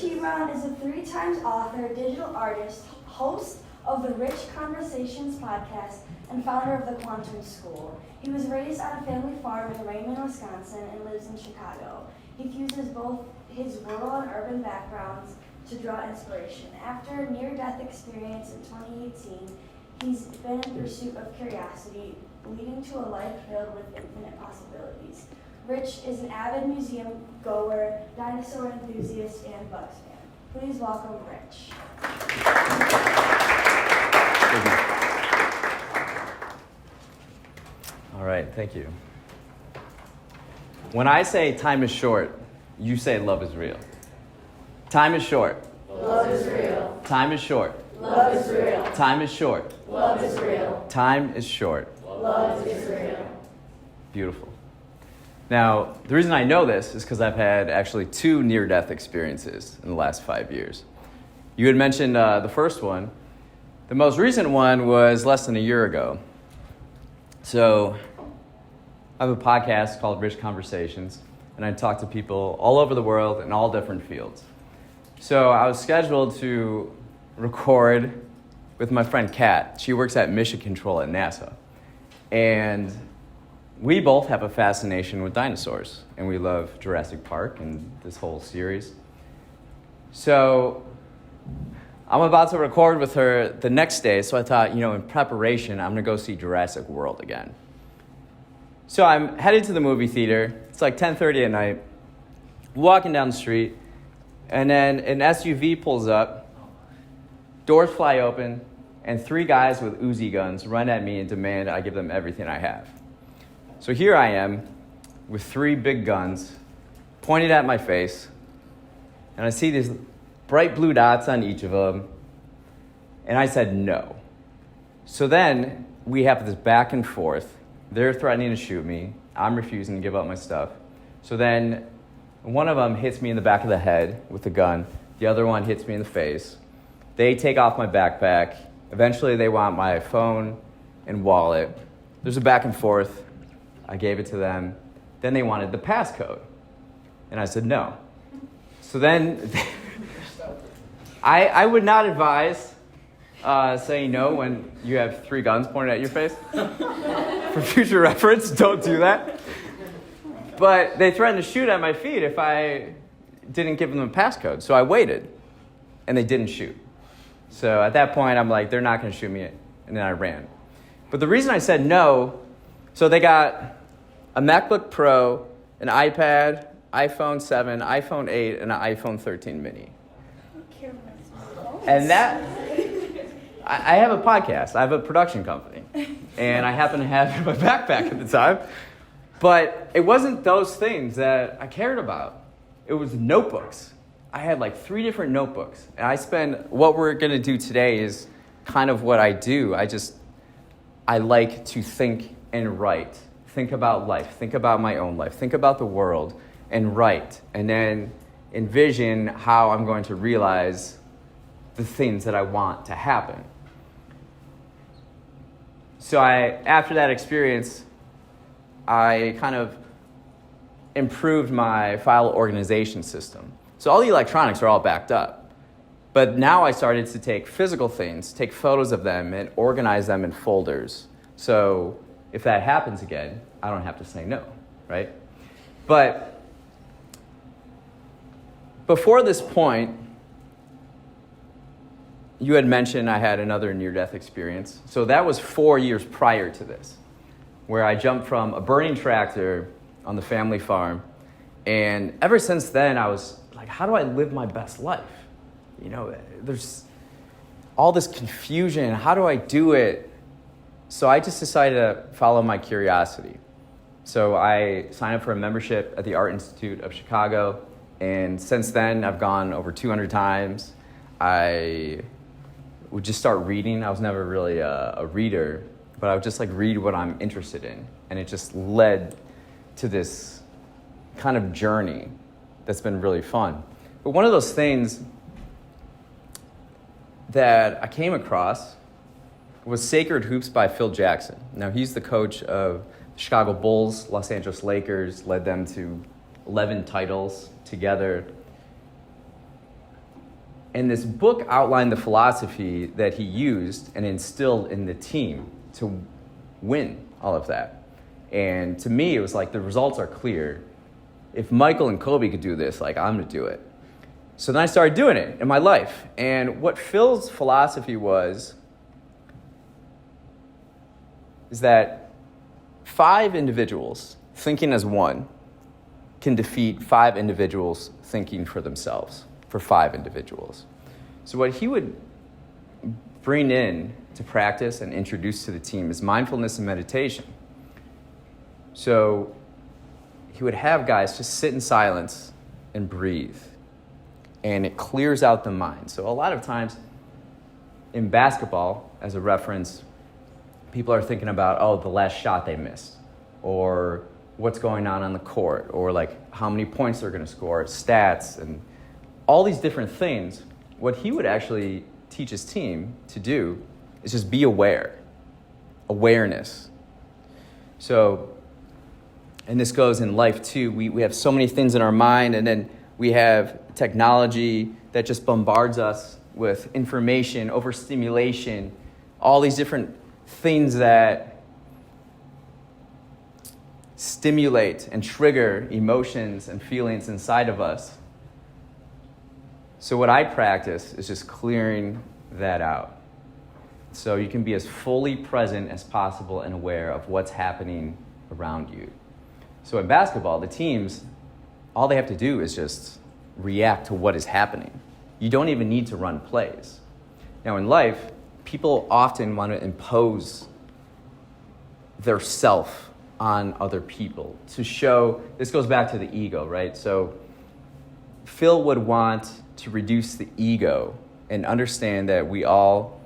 Hebron is a 3-time author, digital artist, host of the Rich Conversations podcast, and founder of the Quantum School. He was raised on a family farm in Raymond, Wisconsin, and lives in Chicago. He fuses both his rural and urban backgrounds to draw inspiration. After a near-death experience in 2018, he's been in pursuit of curiosity, leading to a life filled with infinite possibilities. Rich is an avid museum goer, dinosaur enthusiast, and Bucks fan. Please welcome Rich. All right, thank you. When I say time is short, you say love is real. Time is short. Love is real. Time is short. Love is real. Time is short. Love is real. Time is short. Love is real. Beautiful. Now, the reason I know this is because I've had actually 2 near-death experiences in the last 5 years. You had mentioned the first one. The most recent one was less than a year ago. So I have a podcast called Rich Conversations, and I talk to people all over the world in all different fields. So I was scheduled to record with my friend Kat. She works at Mission Control at NASA. And we both have a fascination with dinosaurs, and we love Jurassic Park and this whole series. So I'm about to record with her the next day, so I thought, in preparation, I'm gonna go see Jurassic World again. So I'm headed to the movie theater. It's like 10:30 at night, walking down the street, and then an SUV pulls up, doors fly open, and 3 guys with Uzi guns run at me and demand I give them everything I have. So here I am with 3 big guns pointed at my face, and I see these bright blue dots on each of them, and I said no. So then we have this back and forth. They're threatening to shoot me. I'm refusing to give up my stuff. So then one of them hits me in the back of the head with a gun. The other one hits me in the face. They take off my backpack. Eventually they want my phone and wallet. There's a back and forth. I gave it to them. Then they wanted the passcode. And I said no. So then I would not advise saying no when you have 3 guns pointed at your face. For future reference, don't do that. But they threatened to shoot at my feet if I didn't give them a passcode. So I waited, and they didn't shoot. So at that point, I'm like, they're not going to shoot me, and then I ran. But the reason I said no, so they got a MacBook Pro, an iPad, iPhone 7, iPhone 8, and an iPhone 13 mini. And that, I have a podcast. I have a production company. And I happen to have it in my backpack at the time. But it wasn't those things that I cared about. It was notebooks. I had like 3 different notebooks. And what we're going to do today is kind of what I do. I like to think and write. Think about life. Think about my own life. Think about the world and write. And then envision how I'm going to realize the things that I want to happen. So after that experience, I kind of improved my file organization system. So all the electronics are all backed up. But now I started to take physical things, take photos of them, and organize them in folders. So if that happens again, I don't have to say no, right? But before this point, you had mentioned I had another near-death experience. So that was 4 years prior to this, where I jumped from a burning tractor on the family farm. And ever since then, I was like, how do I live my best life? There's all this confusion. How do I do it? So I just decided to follow my curiosity. So I signed up for a membership at the Art Institute of Chicago. And since then, I've gone over 200 times. I would just start reading. I was never really a reader, but I would just read what I'm interested in. And it just led to this kind of journey that's been really fun. But one of those things that I came across was Sacred Hoops by Phil Jackson. Now, he's the coach of the Chicago Bulls, Los Angeles Lakers, led them to 11 titles together. And this book outlined the philosophy that he used and instilled in the team to win all of that. And to me, it was like the results are clear. If Michael and Kobe could do this, like I'm gonna do it. So then I started doing it in my life. And what Phil's philosophy is that 5 individuals thinking as one can defeat 5 individuals thinking for themselves, for 5 individuals. So what he would bring in to practice and introduce to the team is mindfulness and meditation. So he would have guys just sit in silence and breathe, and it clears out the mind. So a lot of times in basketball, as a reference, people are thinking about, the last shot they missed, or what's going on the court, or like how many points they're going to score, stats, and all these different things. What he would actually teach his team to do is just be aware, awareness. So, and this goes in life too. We have so many things in our mind, and then we have technology that just bombards us with information, overstimulation, all these different things that stimulate and trigger emotions and feelings inside of us. So what I practice is just clearing that out. So you can be as fully present as possible and aware of what's happening around you. So in basketball, the teams, all they have to do is just react to what is happening. You don't even need to run plays. Now in life, people often want to impose their self on other people to show, this goes back to the ego, right? So Phil would want to reduce the ego and understand that we all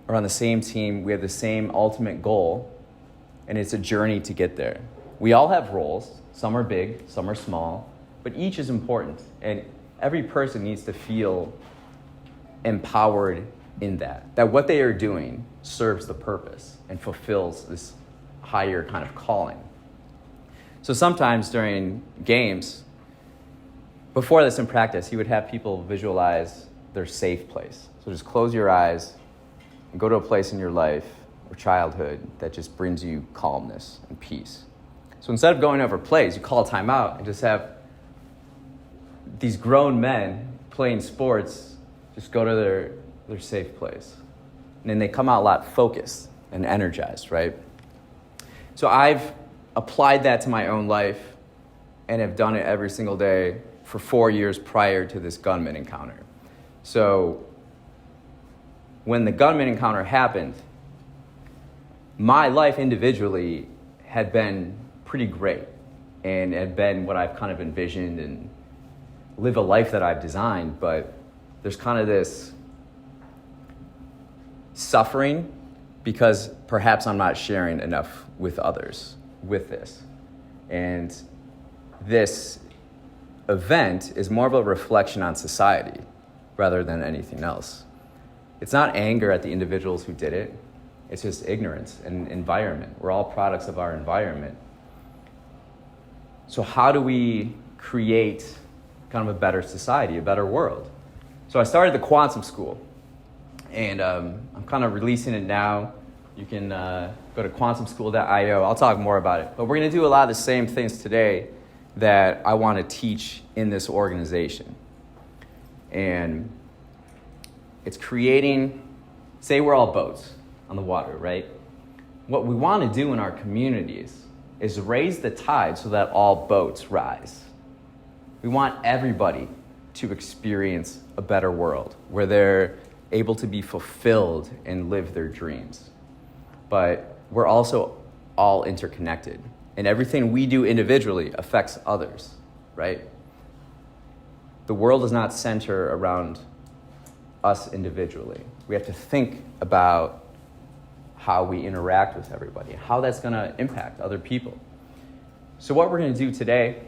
are on the same team, we have the same ultimate goal, and it's a journey to get there. We all have roles, some are big, some are small, but each is important, and every person needs to feel empowered in that what they are doing serves the purpose and fulfills this higher kind of calling. So sometimes during games, before this in practice, he would have people visualize their safe place. So just close your eyes and go to a place in your life or childhood that just brings you calmness and peace. So instead of going over plays, you call a timeout and just have these grown men playing sports just go to their safe place. And then they come out a lot focused and energized, right? So I've applied that to my own life and have done it every single day for 4 years prior to this gunman encounter. So when the gunman encounter happened, my life individually had been pretty great and had been what I've kind of envisioned and live a life that I've designed, but there's kind of this suffering because perhaps I'm not sharing enough with others with this. And this event is more of a reflection on society rather than anything else. It's not anger at the individuals who did it. It's just ignorance and environment. We're all products of our environment. So how do we create kind of a better society, a better world? So I started the Quantum School, and I'm kind of releasing it now. You can go to quantumschool.io. I'll talk more about it. But we're going to do a lot of the same things today that I want to teach in this organization. And it's creating, say we're all boats on the water, right? What we want to do in our communities is raise the tide so that all boats rise. We want everybody to experience a better world where they're able to be fulfilled and live their dreams. But we're also all interconnected, and everything we do individually affects others, right? The world does not center around us individually. We have to think about how we interact with everybody, how that's going to impact other people. So what we're going to do today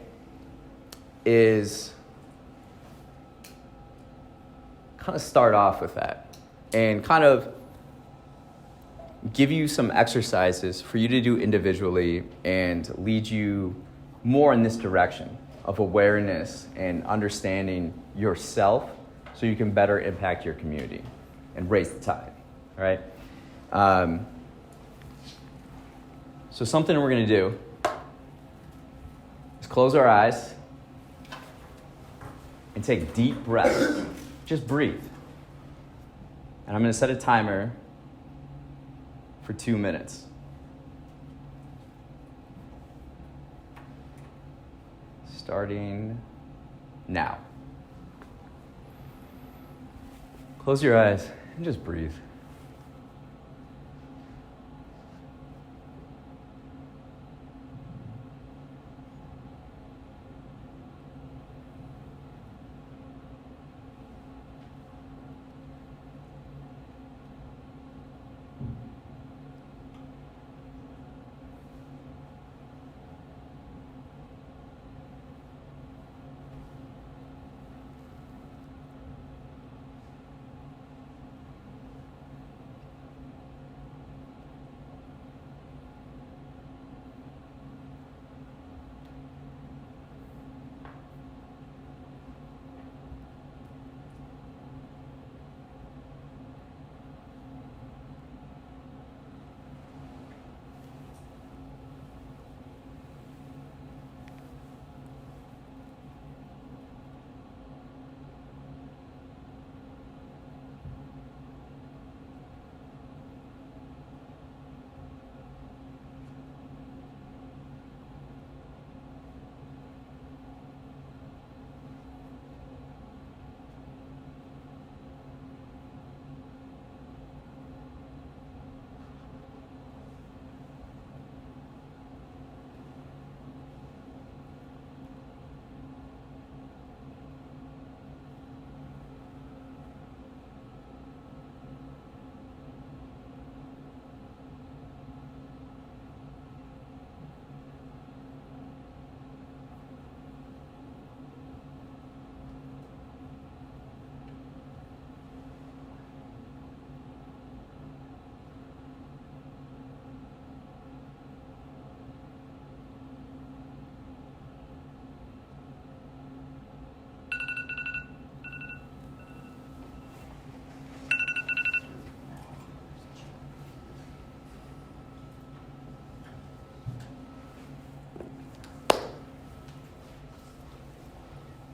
is kind of start off with that and kind of give you some exercises for you to do individually and lead you more in this direction of awareness and understanding yourself so you can better impact your community and raise the tide, all right? So something we're going to do is close our eyes and take deep breaths. Just breathe. And I'm going to set a timer for 2 minutes. Starting now. Close your eyes and just breathe.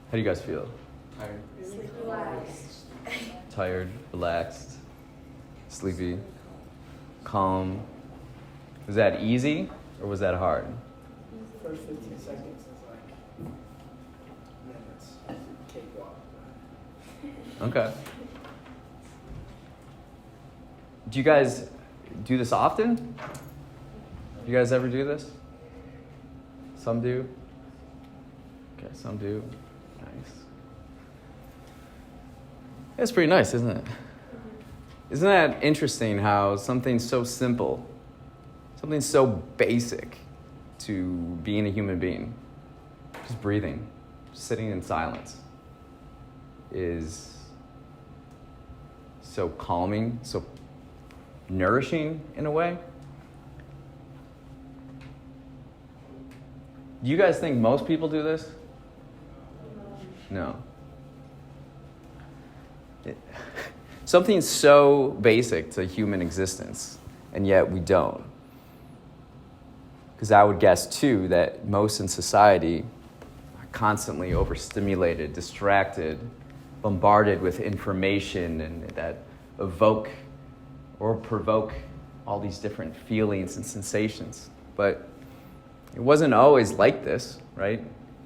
How do you guys feel? Tired. Relaxed. Tired, relaxed, sleepy, calm. Was that easy or was that hard? First 15 seconds is like minutes. Cakewalk. Okay. Do you guys do this often? Do you guys ever do this? Some do? Okay, some do. Nice. That's pretty nice, isn't it? Isn't that interesting how something so simple, something so basic to being a human being, just breathing, just sitting in silence, is so calming, so nourishing in a way? Do you guys think most people do this? No. Something so basic to human existence, and yet we don't. Because I would guess, too, that most in society are constantly overstimulated, distracted, bombarded with information and that evoke or provoke all these different feelings and sensations. But it wasn't always like this, right?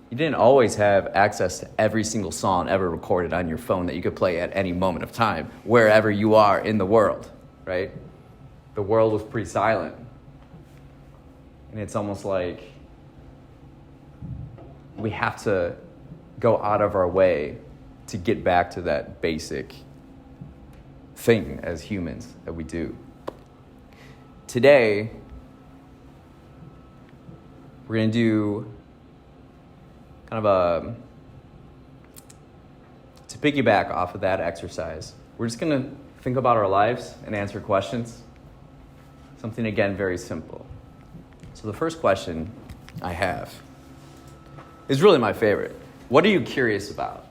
You didn't always have access to every single song ever recorded on your phone that you could play at any moment of time, wherever you are in the world, right? The world was pretty silent. And it's almost like we have to go out of our way to get back to that basic thing as humans that we do. Today, we're going to do kind of to piggyback off of that exercise, we're just going to think about our lives and answer questions. Something, again, very simple. So the first question I have is really my favorite. What are you curious about?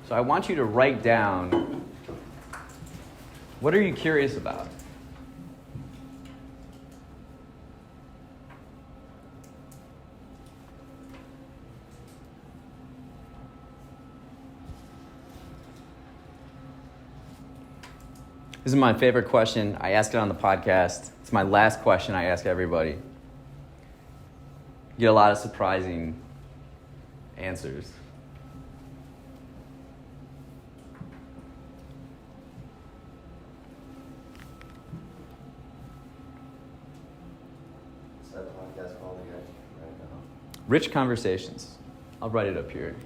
So I want you to write down, what are you curious about? This is my favorite question. I ask it on the podcast. It's my last question I ask everybody. You get a lot of surprising answers. What's that podcast called again? Right now. Rich Conversations. I'll write it up here.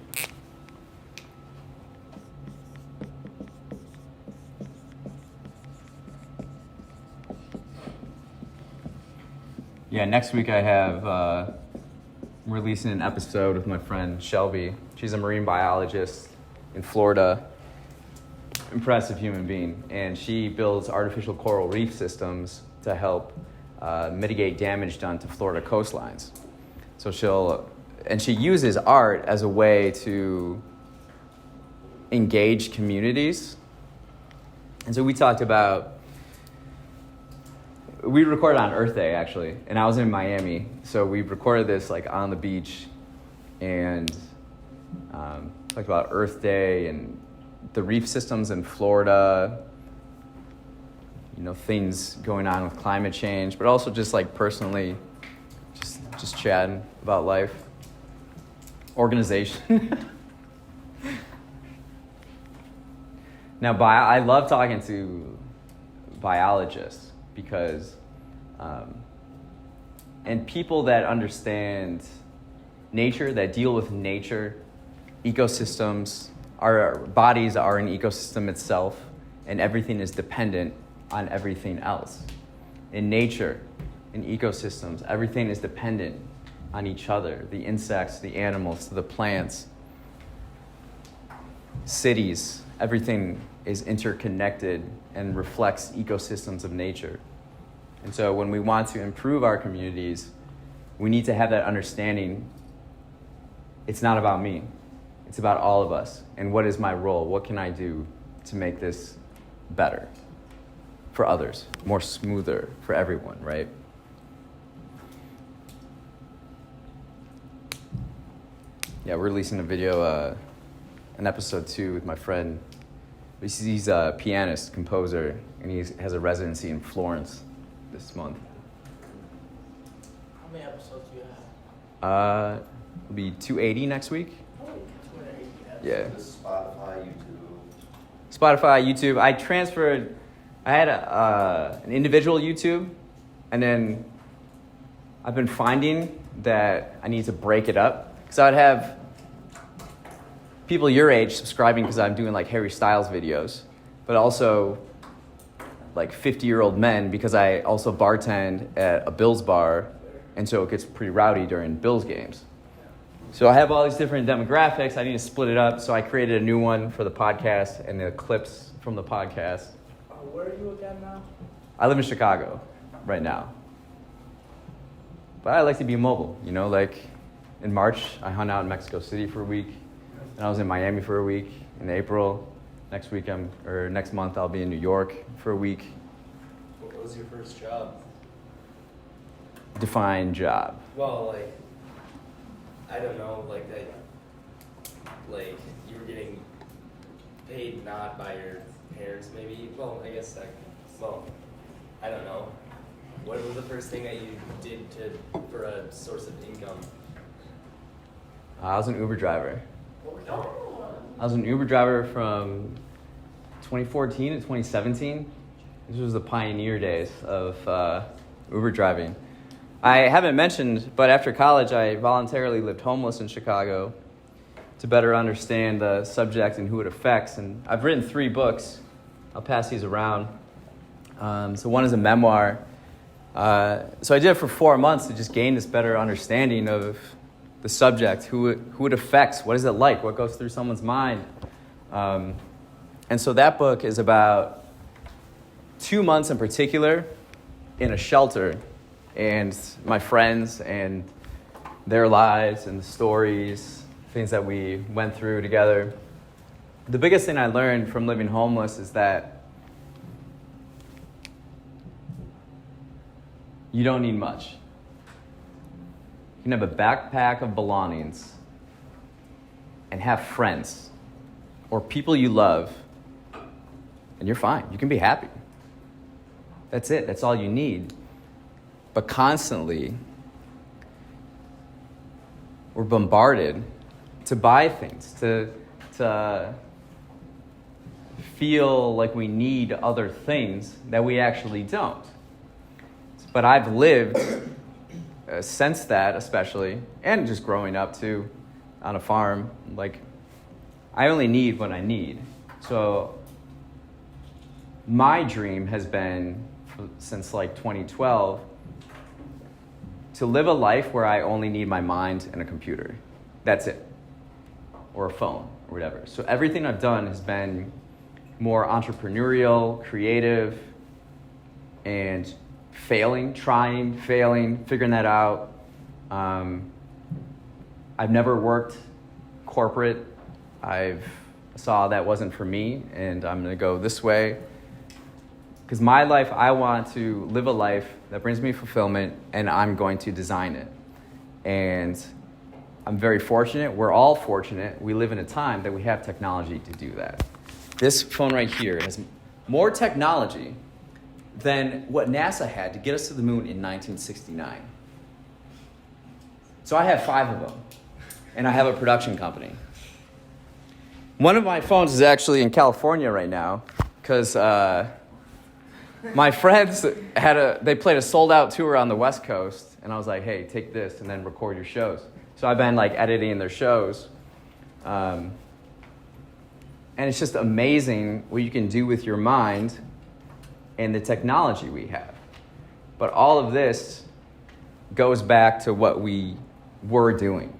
Yeah, next week I have, I'm releasing an episode with my friend Shelby. She's a marine biologist in Florida. Impressive human being. And she builds artificial coral reef systems to help mitigate damage done to Florida coastlines. So she uses art as a way to engage communities. And so we talked about, we recorded on Earth Day, actually, and I was in Miami. So we recorded this like on the beach and talked about Earth Day and the reef systems in Florida, you know, things going on with climate change, but also just like personally, just chatting about life, organization. Now, I love talking to biologists because, and people that understand nature, that deal with nature, ecosystems. Our bodies are an ecosystem itself, and everything is dependent on everything else. In nature, in ecosystems, everything is dependent on each other. The insects, the animals, the plants, cities, everything is interconnected and reflects ecosystems of nature. And so when we want to improve our communities, we need to have that understanding. It's not about me. It's about all of us. And what is my role? What can I do to make this better for others, more smoother for everyone, right? Yeah, we're releasing a video, an episode 2 with my friend. He's a pianist, composer, and he has a residency in Florence this month. How many episodes do you have? It'll be 280 next week. Yeah. Spotify, YouTube. I had an individual YouTube, and then I've been finding that I need to break it up. Because I would have people your age subscribing because I'm doing like Harry Styles videos, but also like 50-year-old men because I also bartend at a Bills bar, and so it gets pretty rowdy during Bills games. So I have all these different demographics. I need to split it up. So I created a new one for the podcast and the clips from the podcast. Where are you again now? I live in Chicago right now. But I like to be mobile, you know, like in March, I hung out in Mexico City for a week. And I was in Miami for a week. In April, next month, I'll be in New York for a week. What was your first job? Define job. Well, like, I don't know, like that, like you were getting paid not by your parents, maybe. Well, I guess I don't know. What was the first thing that you did for a source of income? I was an Uber driver. I was an Uber driver from 2014 to 2017. This was the pioneer days of Uber driving. I haven't mentioned, but after college, I voluntarily lived homeless in Chicago to better understand the subject and who it affects. And I've written 3 books. I'll pass these around. So one is a memoir. So I did it for 4 months to just gain this better understanding of the subject, who it affects, what is it like, what goes through someone's mind. And so that book is about 2 months in particular in a shelter, and my friends and their lives and the stories, things that we went through together. the biggest thing I learned from living homeless is that you don't need much. You can have a backpack of belongings and have friends or people you love, and you're fine. You can be happy. That's it. That's all you need. But constantly, we're bombarded to buy things, to feel like we need other things that we actually don't. But I've lived since that, especially, and just growing up too, on a farm, like, I only need what I need. So my dream has been, since like 2012, to live a life where I only need my mind and a computer. That's it. Or a phone, or whatever. So everything I've done has been more entrepreneurial, creative, and trying, failing, figuring that out. I've never worked corporate. I saw that wasn't for me, and I'm gonna go this way. Because my life, I want to live a life that brings me fulfillment, and I'm going to design it. And I'm very fortunate. We're all fortunate. We live in a time that we have technology to do that. This phone right here has more technology than what NASA had to get us to the moon in 1969. So I have 5 of them, and I have a production company. One of my phones is actually in California right now, because my friends they played a sold-out tour on the West Coast, and I was like, hey, take this and then record your shows. So I've been like editing their shows. And it's just amazing what you can do with your mind and the technology we have. But all of this goes back to what we were doing.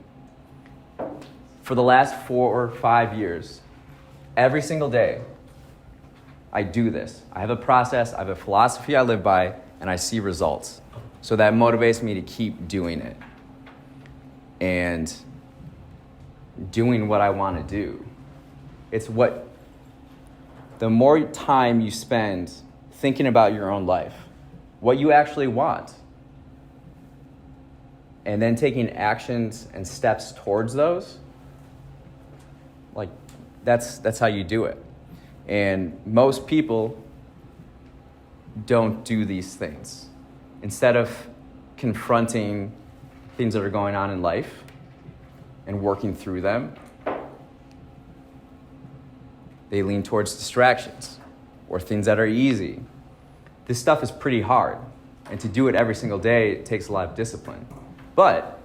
For the last 4 or 5 years, every single day, I do this. I have a process, I have a philosophy I live by, and I see results. So that motivates me to keep doing it and doing what I want to do. It's what, the more time you spend thinking about your own life, what you actually want, and then taking actions and steps towards those, like, that's how you do it. And most people don't do these things. Instead of confronting things that are going on in life and working through them, they lean towards distractions or things that are easy. This stuff is pretty hard, and to do it every single day, it takes a lot of discipline. But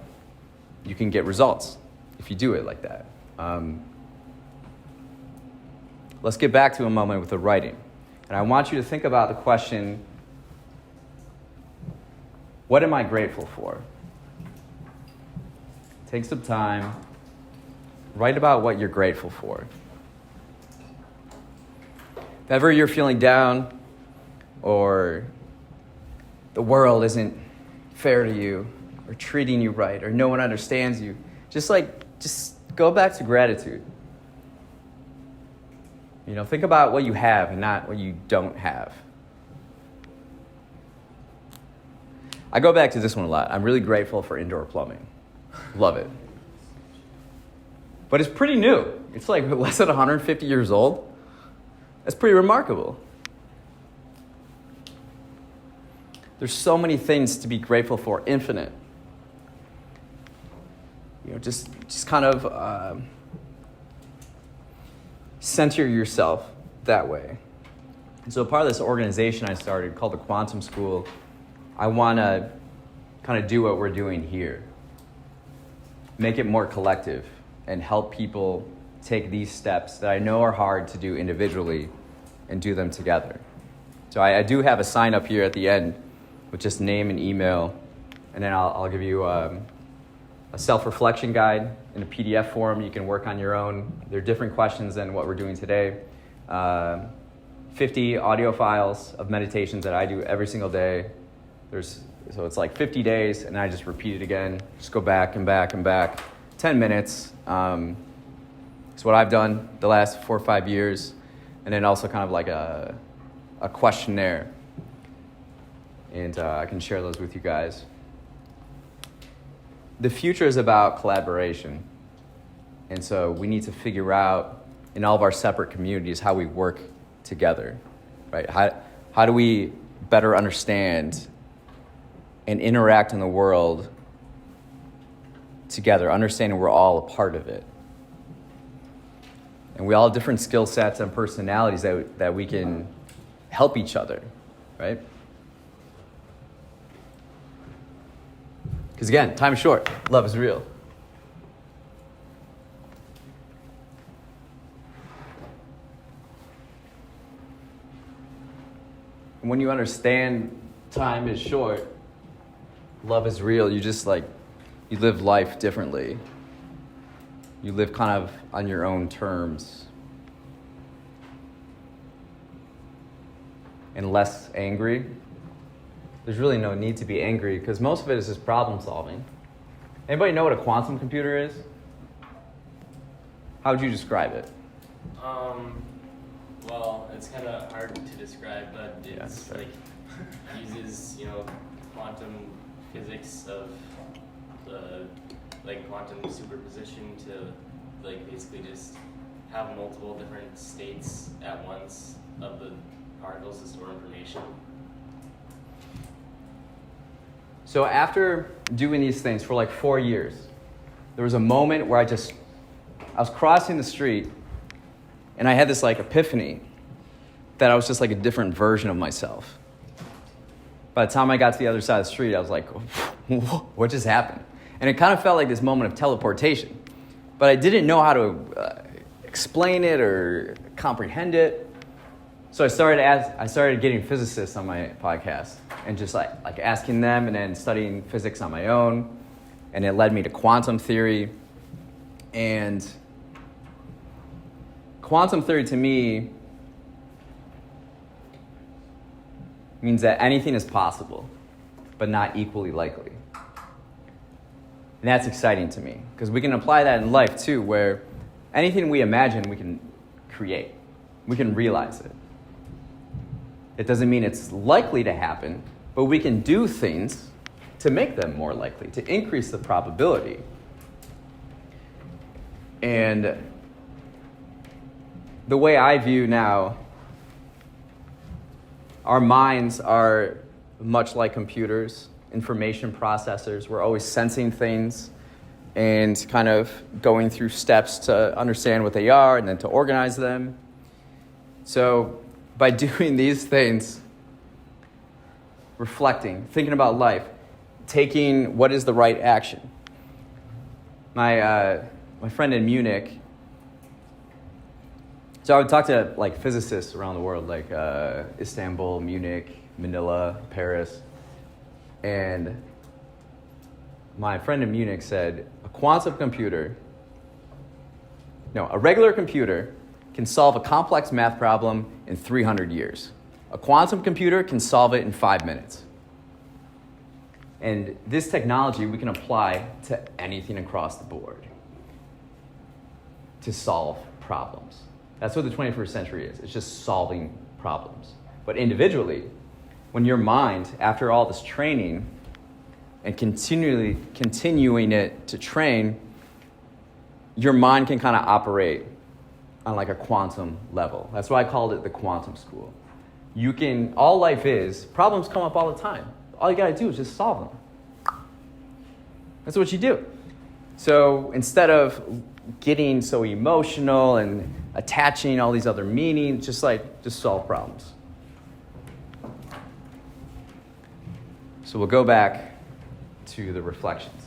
you can get results if you do it like that. Let's get back to a moment with the writing. And I want you to think about the question, what am I grateful for? Take some time, write about what you're grateful for. If ever you're feeling down or the world isn't fair to you or treating you right or no one understands you, just go back to gratitude. You know, think about what you have and not what you don't have. I go back to this one a lot. I'm really grateful for indoor plumbing. Love it. But it's pretty new. It's like less than 150 years old. That's pretty remarkable. There's so many things to be grateful for, infinite. You know, just kind of center yourself that way. And so part of this organization I started called the Quantum School, I want to kind of do what we're doing here. Make it more collective and help people take these steps that I know are hard to do individually and do them together. So I do have a sign up here at the end with just name and email, and then I'll give you a self-reflection guide in a PDF form you can work on your own. There are different questions than what we're doing today. 50 audio files of meditations that I do every single day. So it's like 50 days, and I just repeat it again. Just go back and back and back. 10 minutes. It's what I've done the last 4 or 5 years, and then also kind of like a questionnaire. And I can share those with you guys. The future is about collaboration. And so we need to figure out in all of our separate communities how we work together, right? How do we better understand and interact in the world together, understanding we're all a part of it. And we all have different skill sets and personalities that we can help each other, right? Because again, time is short. Love is real. And when you understand time is short, love is real, you just you live life differently. You live kind of on your own terms. And less angry. There's really no need to be angry because most of it is just problem solving. Anybody know what a quantum computer is? How would you describe it? Well, it's kind of hard to describe, but it's uses, quantum physics of the, quantum superposition to, basically just have multiple different states at once of the particles to store information. So after doing these things for 4 years, there was a moment where I was crossing the street and I had this epiphany that I was just a different version of myself. By the time I got to the other side of the street, I was like, what just happened? And it kind of felt like this moment of teleportation. But I didn't know how to explain it or comprehend it. So I started getting physicists on my podcast and just asking them and then studying physics on my own. And it led me to quantum theory. And quantum theory to me means that anything is possible, but not equally likely. And that's exciting to me because we can apply that in life too, where anything we imagine we can create, we can realize it. It doesn't mean it's likely to happen, but we can do things to make them more likely, to increase the probability. And the way I view now, our minds are much like computers, information processors. We're always sensing things and kind of going through steps to understand what they are and then to organize them. So by doing these things, reflecting, thinking about life, taking what is the right action. My friend in Munich, so I would talk to physicists around the world, Istanbul, Munich, Manila, Paris, and my friend in Munich said, a regular computer can solve a complex math problem in 300 years. A quantum computer can solve it in 5 minutes. And this technology we can apply to anything across the board to solve problems. That's what the 21st century is. It's just solving problems. But individually, when your mind, after all this training and continuing it to train, your mind can kind of operate on a quantum level. That's why I called it the quantum school. All life is, problems come up all the time. All you gotta do is just solve them. That's what you do. So instead of getting so emotional and attaching all these other meanings, just solve problems. So we'll go back to the reflections.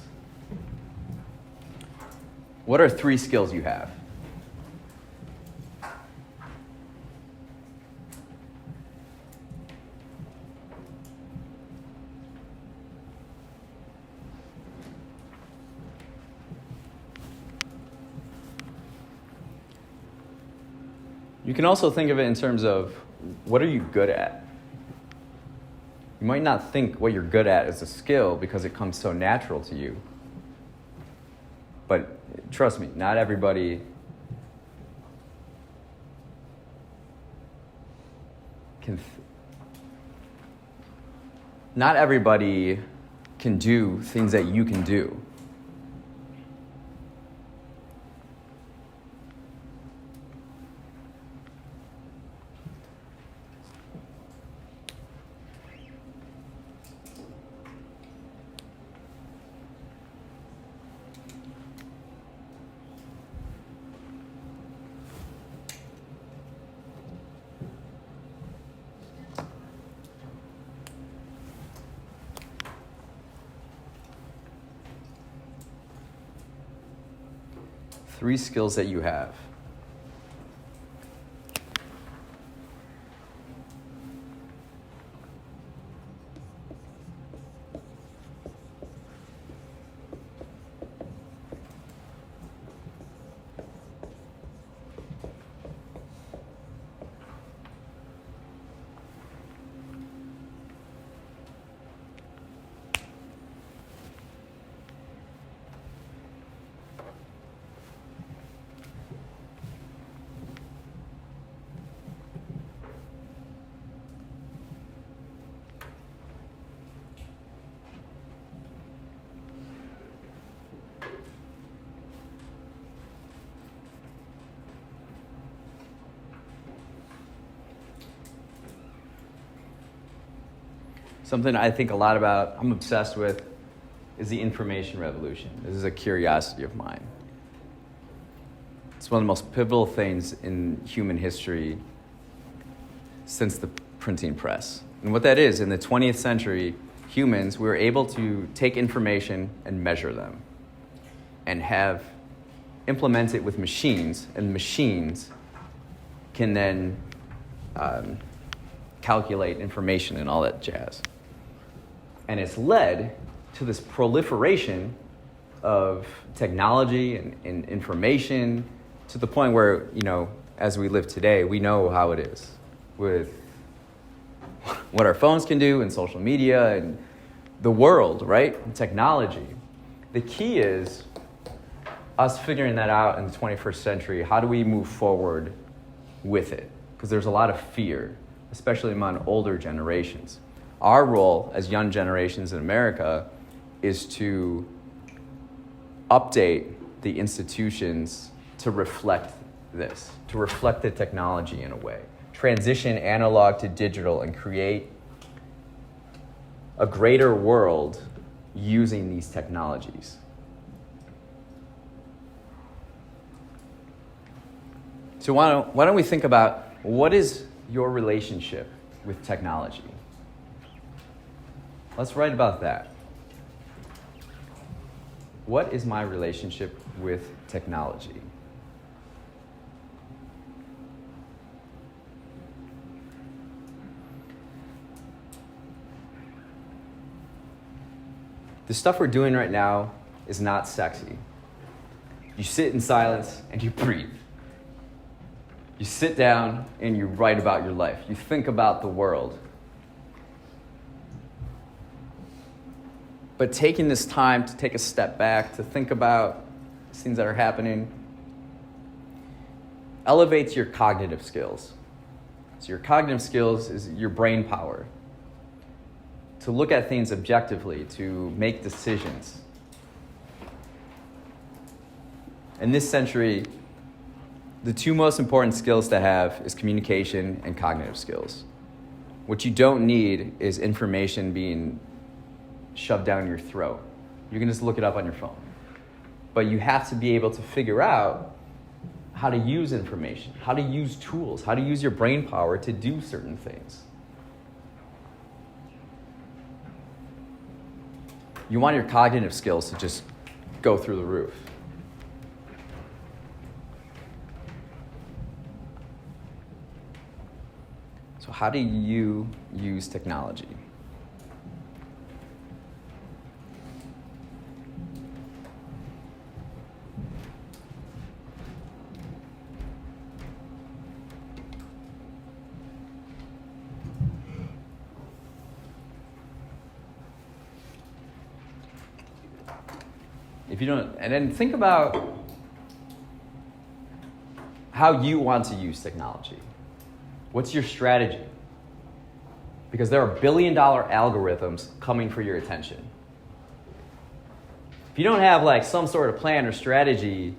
What are 3 skills you have? You can also think of it in terms of what are you good at? You might not think what you're good at is a skill because it comes so natural to you. But trust me, not everybody not everybody can do things that you can do. Three skills that you have. Something I think a lot about, I'm obsessed with, is the information revolution. This is a curiosity of mine. It's one of the most pivotal things in human history since the printing press. And what that is, in the 20th century, humans, we were able to take information and measure them and implement it with machines, and machines can then calculate information and all that jazz. And it's led to this proliferation of technology and information to the point where, as we live today, we know how it is with what our phones can do and social media and the world, right? And technology. The key is us figuring that out in the 21st century. How do we move forward with it? Because there's a lot of fear, especially among older generations. Our role as young generations in America is to update the institutions to reflect this, to reflect the technology in a way. Transition analog to digital and create a greater world using these technologies. So why don't we think about what is your relationship with technology? Let's write about that. What is my relationship with technology? The stuff we're doing right now is not sexy. You sit in silence and you breathe. You sit down and you write about your life. You think about the world. But taking this time to take a step back, to think about things that are happening, elevates your cognitive skills. So your cognitive skills is your brain power. To look at things objectively, to make decisions. In this century, the two most important skills to have is communication and cognitive skills. What you don't need is information being shoved down your throat. You can just look it up on your phone. But you have to be able to figure out how to use information, how to use tools, how to use your brain power to do certain things. You want your cognitive skills to just go through the roof. So how do you use technology? If you don't, and then think about how you want to use technology. What's your strategy? Because there are billion-dollar algorithms coming for your attention. If you don't have like some sort of plan or strategy,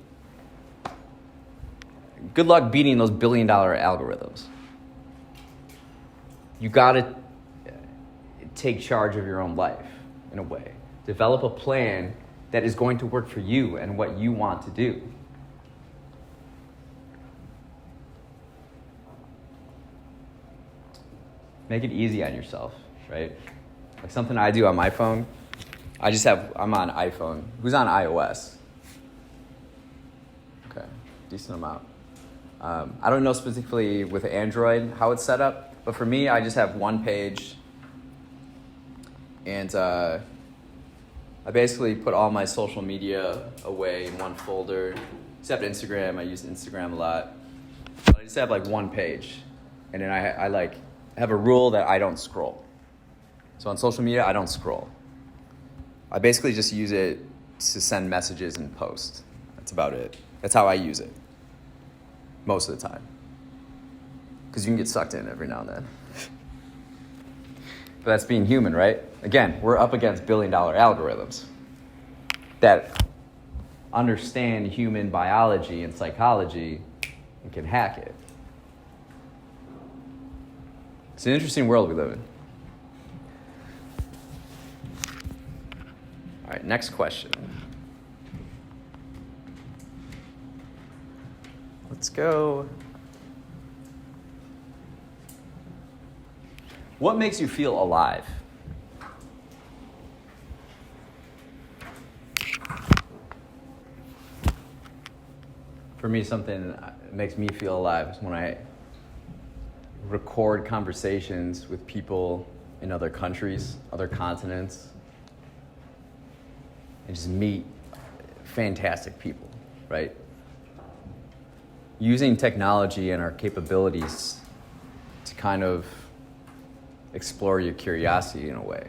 good luck beating those billion-dollar algorithms. You got to take charge of your own life in a way. Develop a plan that is going to work for you and what you want to do. Make it easy on yourself, right? Like something I do on my phone. I'm on iPhone. Who's on iOS? Okay, decent amount. I don't know specifically with Android how it's set up, but for me, I just have one page, and I basically put all my social media away in one folder, except Instagram. I use Instagram a lot. But I just have like one page, and then I like have a rule that I don't scroll. So on social media, I don't scroll. I basically just use it to send messages and post. That's about it. That's how I use it most of the time. Because you can get sucked in every now and then. But that's being human, right? Again, we're up against billion-dollar algorithms that understand human biology and psychology and can hack it. It's an interesting world we live in. All right, next question. Let's go. What makes you feel alive? For me, something that makes me feel alive is when I record conversations with people in other countries, other continents, and just meet fantastic people, right? Using technology and our capabilities to kind of explore your curiosity in a way.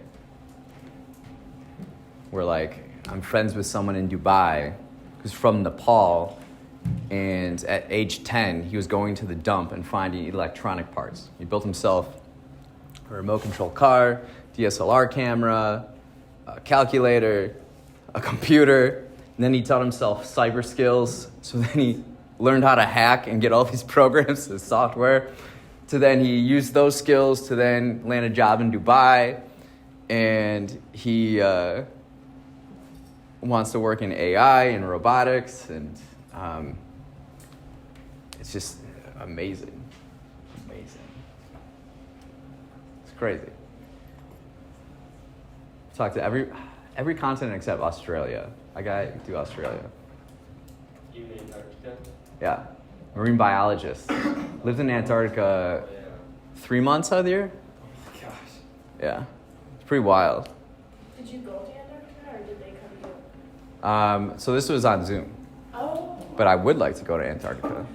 Where like, I'm friends with someone in Dubai who's from Nepal, and at age 10, he was going to the dump and finding electronic parts. He built himself a remote control car, DSLR camera, a calculator, a computer, and then he taught himself cyber skills. So then he learned how to hack and get all these programs and software. So then he used those skills to then land a job in Dubai, and he wants to work in AI and robotics, and it's just amazing. It's crazy. Talk to every continent except Australia. I got to Australia. You in Antarctica? Yeah, marine biologist. Lived in Antarctica 3 months out of the year. Oh my gosh. Yeah, it's pretty wild. Did you go to Antarctica or did they come to you? So this was on Zoom. Oh. But I would like to go to Antarctica.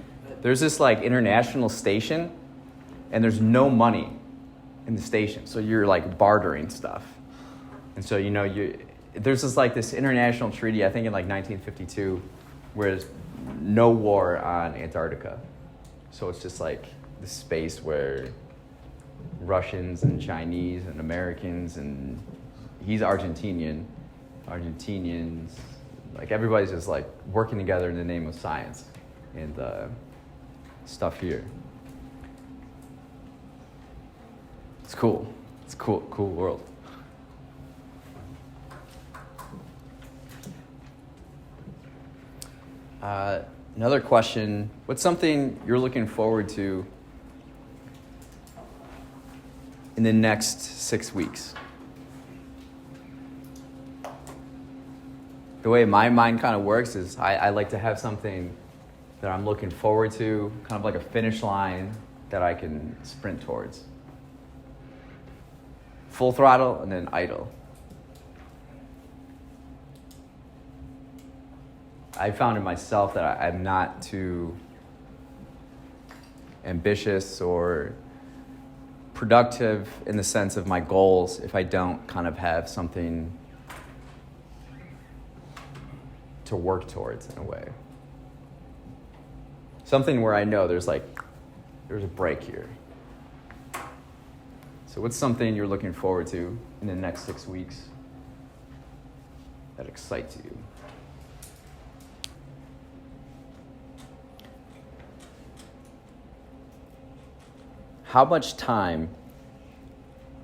There's this like international station, and there's no money in the station, so you're like bartering stuff. And so there's this international treaty, I think in like 1952, where there's no war on Antarctica. So it's just like this space where Russians and Chinese and Americans, and he's Argentinians, like everybody's just like working together in the name of science and stuff here. It's cool. It's cool world. Another question, what's something you're looking forward to in the next 6 weeks? The way my mind kind of works is I like to have something that I'm looking forward to, kind of like a finish line that I can sprint towards. Full throttle and then idle. I found in myself that I'm not too ambitious or productive in the sense of my goals if I don't kind of have something to work towards in a way. Something where I know there's a break here. So So what's something you're looking forward to in the next 6 weeks that excites you? How much time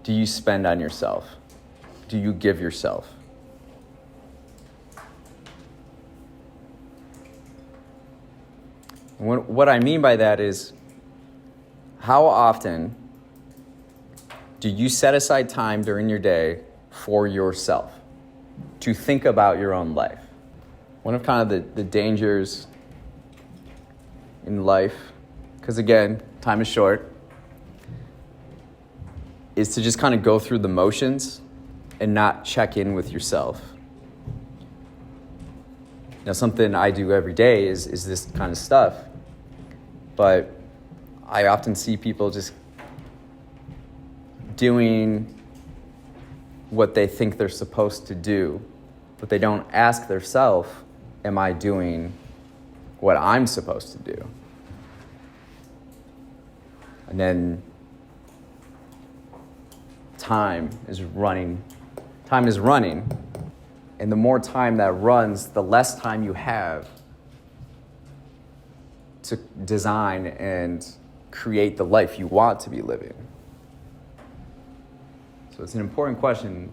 do you spend on yourself? Do you give yourself? What I mean by that is, how often do you set aside time during your day for yourself to think about your own life? One of kind of the dangers in life, because again, time is short, is to just kind of go through the motions and not check in with yourself. Now, something I do every day is this kind of stuff, but I often see people just doing what they think they're supposed to do, but they don't ask themselves, am I doing what I'm supposed to do? And then time is running, and the more time that runs, the less time you have to design and create the life you want to be living. So it's an important question.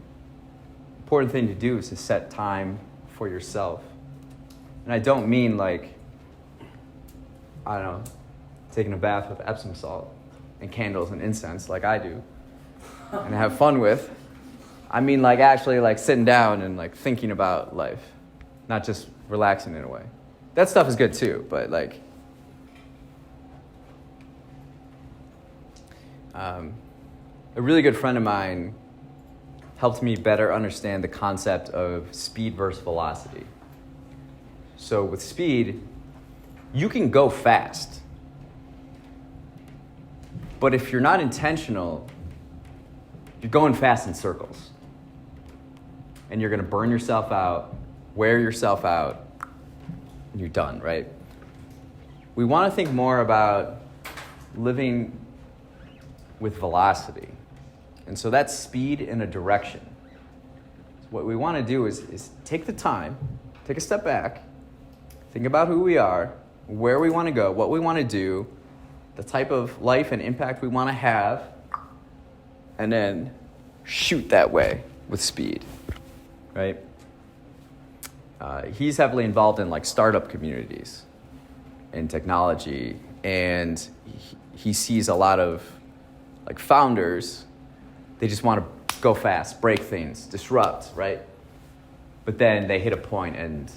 Important thing to do is to set time for yourself. And I don't mean like, I don't know, taking a bath with Epsom salt and candles and incense like I do and have fun with. I mean like actually like sitting down and like thinking about life, not just relaxing in a way. That stuff is good too, but like, a really good friend of mine helped me better understand the concept of speed versus velocity. So with speed, you can go fast, but if you're not intentional, you're going fast in circles. And you're going to burn yourself out, wear yourself out, and you're done, right? We want to think more about living with velocity. And so that's speed in a direction. So what we want to do is take the time, take a step back, think about who we are, where we want to go, what we want to do, the type of life and impact we want to have, and then shoot that way with speed, right? He's heavily involved in like startup communities in technology, and he sees a lot of like founders, they just want to go fast, break things, disrupt, right? But then they hit a point and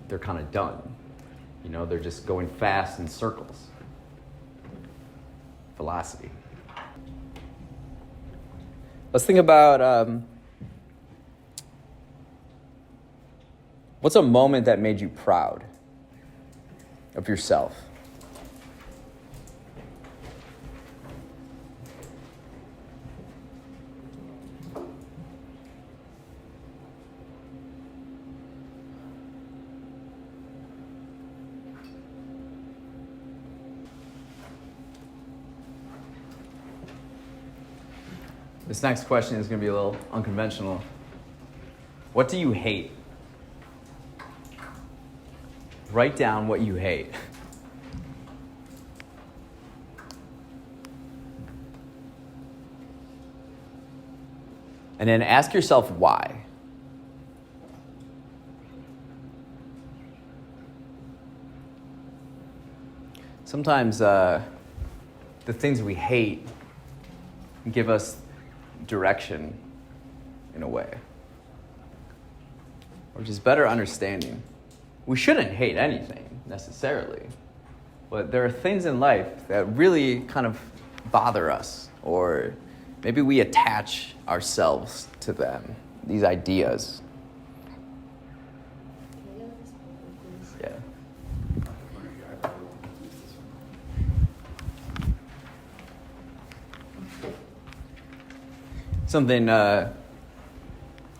they're kind of done. You know, they're just going fast in circles. Velocity. Let's think about what's a moment that made you proud of yourself? This next question is going to be a little unconventional. What do you hate? Write down what you hate. And then ask yourself why. Sometimes the things we hate give us direction in a way, or just better understanding. We shouldn't hate anything necessarily, but there are things in life that really kind of bother us, or maybe we attach ourselves to them, these ideas. Yeah. Something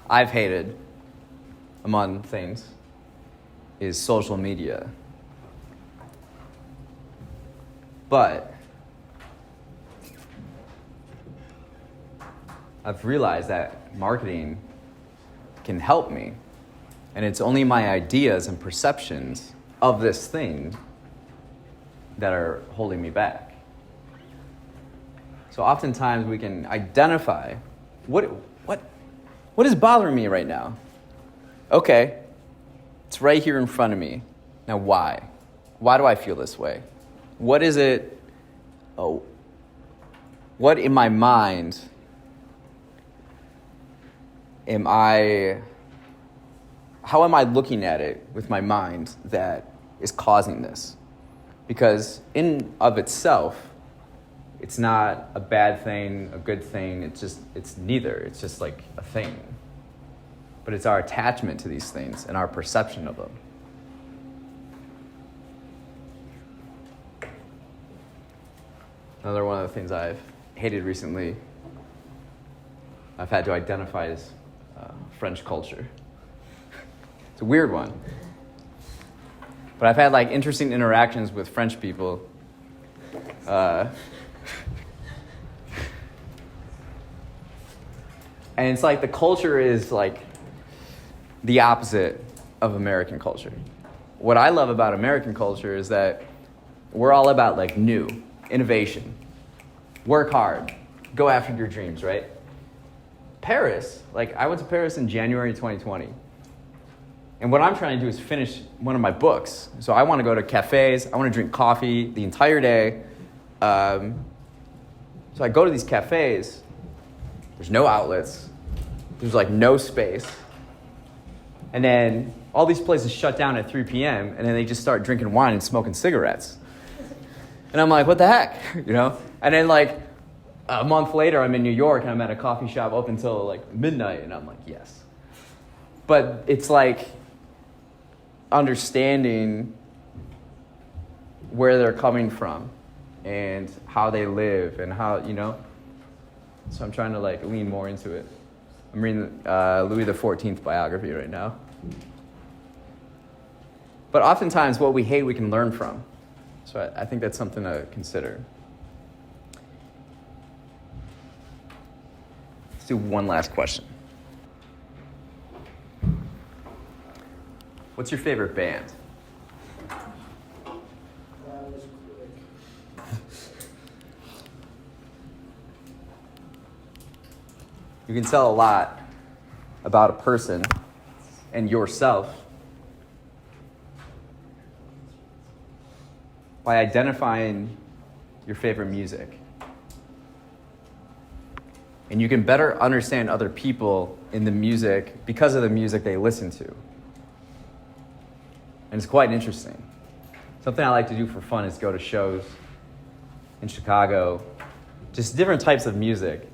I've hated, among things, is social media. But I've realized that marketing can help me. And it's only my ideas and perceptions of this thing that are holding me back. So oftentimes we can identify what is bothering me right now? Okay, it's right here in front of me. Now why? Why do I feel this way? What is it? What in my mind how am I looking at it with my mind that is causing this? Because in of itself, it's not a bad thing, a good thing. It's neither. It's just like a thing. But it's our attachment to these things and our perception of them. Another one of the things I've hated recently, I've had to identify as French culture. It's a weird one. But I've had like interesting interactions with French people. And it's like the culture is like the opposite of American culture. What I love about American culture is that we're all about like new, innovation, work hard, go after your dreams, right? Paris, like I went to Paris in January 2020. And what I'm trying to do is finish one of my books. So I want to go to cafes, I want to drink coffee the entire day. So I go to these cafes, there's no outlets, there's like no space. And then all these places shut down at 3 p.m. and then they just start drinking wine and smoking cigarettes. And I'm like, what the heck, you know? And then like a month later, I'm in New York and I'm at a coffee shop open until like midnight, and I'm like, yes. But it's like understanding where they're coming from and how they live and how, you know. So I'm trying to like lean more into it. I'm reading Louis XIV biography right now. But oftentimes what we hate, we can learn from. So I think that's something to consider. Let's do one last question. What's your favorite band? That was quick. You can tell a lot about a person and yourself by identifying your favorite music. And you can better understand other people in the music because of the music they listen to. And it's quite interesting. Something I like to do for fun is go to shows in Chicago, just different types of music,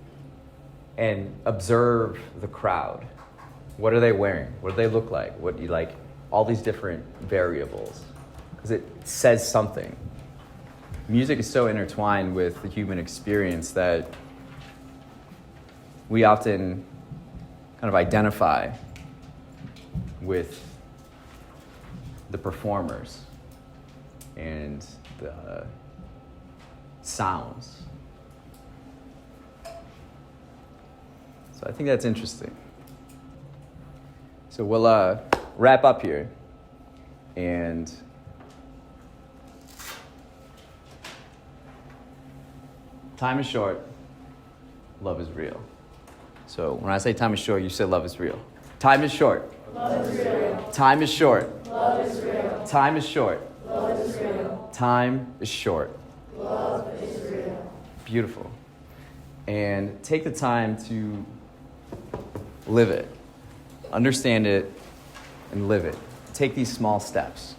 and observe the crowd. What are they wearing? What do they look like? What do you like? All these different variables. Because it says something. Music is so intertwined with the human experience that we often kind of identify with the performers and the sounds. So I think that's interesting. So we'll wrap up here. And time is short, love is real. So when I say time is short, you say love is real. Time is short. Love is real. Time is short. Love is real. Time is short. Love is real. Time is short. Love is real. Beautiful. And take the time to live it, understand it, and live it. Take these small steps.